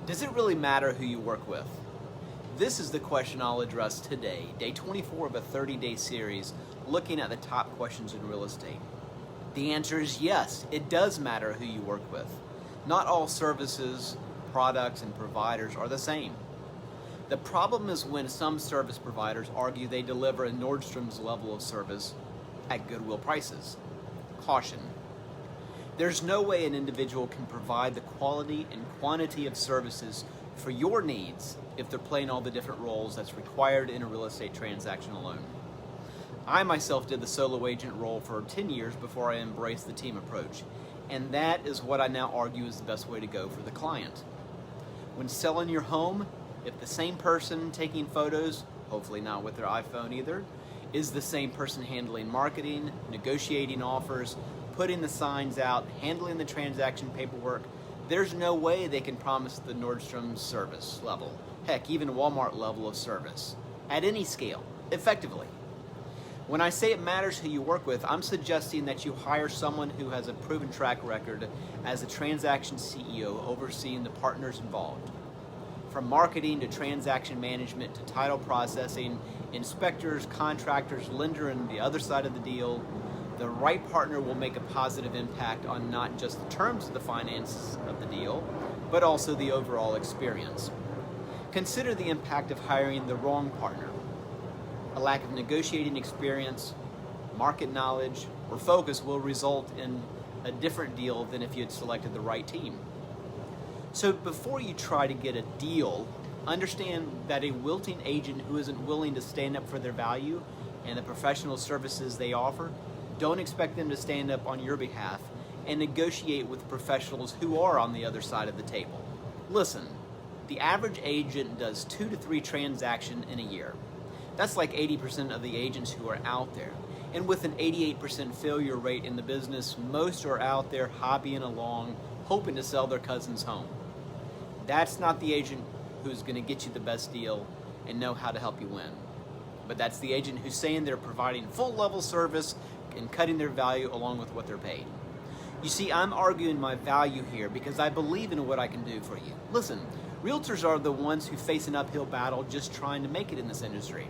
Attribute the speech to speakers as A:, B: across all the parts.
A: Does it really matter who you work with? This is the question I'll address today, day 24 of a 30-day series looking at the top questions in real estate. The answer is yes, it does matter who you work with. Not all services, products, and providers are the same. The problem is when some service providers argue they deliver a Nordstroms level of service at Goodwill prices. Caution. There's no way an individual can provide the quality and quantity of services for your needs if they're playing all the different roles that's required in a real estate transaction alone. I myself did the solo agent role for 10 years before I embraced the team approach, and that is what I now argue is the best way to go for the client. When selling your home, if the same person taking photos, hopefully not with their iPhone either, is the same person handling marketing, negotiating offers, putting the signs out, handling the transaction paperwork, there's no way they can promise the Nordstroms service level, heck, even Walmart level of service, at any scale, effectively. When I say it matters who you work with, I'm suggesting that you hire someone who has a proven track record as a transaction CEO overseeing the partners involved. From marketing to transaction management to title processing, inspectors, contractors, lender, and the other side of the deal, the right partner will make a positive impact on not just the terms of the finances of the deal, but also the overall experience. Consider the impact of hiring the wrong partner. A lack of negotiating experience, market knowledge, or focus will result in a different deal than if you had selected the right team. So before you try to get a deal, understand that a wilting agent who isn't willing to stand up for their value and the professional services they offer, don't expect them to stand up on your behalf and negotiate with professionals who are on the other side of the table. Listen, the average agent does 2 to 3 transactions in a year. That's like 80% of the agents who are out there. And with an 88% failure rate in the business, most are out there hobbying along, hoping to sell their cousin's home. That's not the agent who's going to get you the best deal and know how to help you win. But that's the agent who's saying they're providing full level service and cutting their value along with what they're paid. You see, I'm arguing my value here because I believe in what I can do for you. Listen, realtors are the ones who face an uphill battle just trying to make it in this industry.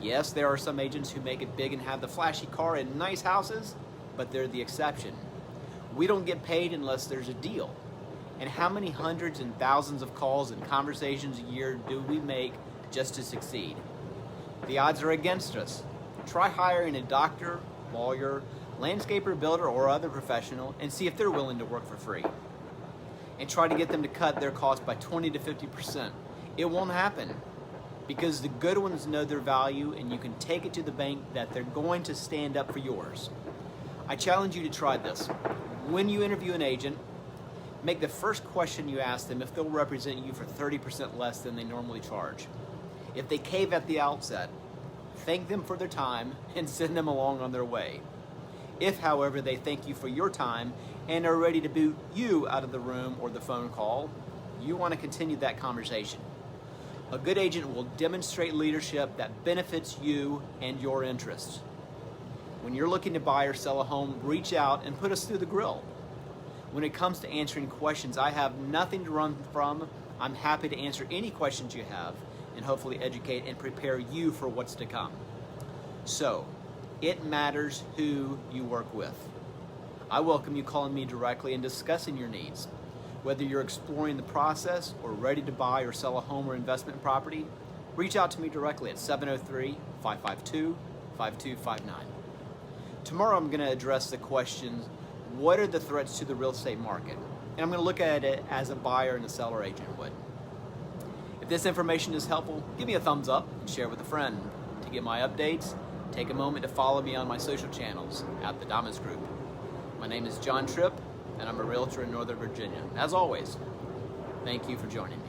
A: Yes, there are some agents who make it big and have the flashy car and nice houses, but they're the exception. We don't get paid unless there's a deal. And how many hundreds and thousands of calls and conversations a year do we make just to succeed? The odds are against us. Try hiring a doctor, lawyer, landscaper, builder, or other professional and see if they're willing to work for free. And try to get them to cut their cost by 20 to 50%. It won't happen because the good ones know their value and you can take it to the bank that they're going to stand up for yours. I challenge you to try this. When you interview an agent, make the first question you ask them if they'll represent you for 30% less than they normally charge. If they cave at the outset, thank them for their time and send them along on their way. If, however, they thank you for your time and are ready to boot you out of the room or the phone call, you want to continue that conversation. A good agent will demonstrate leadership that benefits you and your interests. When you're looking to buy or sell a home, reach out and put us through the grill. When it comes to answering questions, I have nothing to run from. I'm happy to answer any questions you have and hopefully educate and prepare you for what's to come. So, it matters who you work with. I welcome you calling me directly and discussing your needs. Whether you're exploring the process or ready to buy or sell a home or investment property, reach out to me directly at 703-552-5259. Tomorrow I'm going to address the questions, what are the threats to the real estate market? And I'm going to look at it as a buyer and a seller agent would. If this information is helpful, give me a thumbs up and share with a friend. To get my updates, take a moment to follow me on my social channels at The Damas Group. My name is John Tripp, and I'm a realtor in Northern Virginia. As always, thank you for joining me.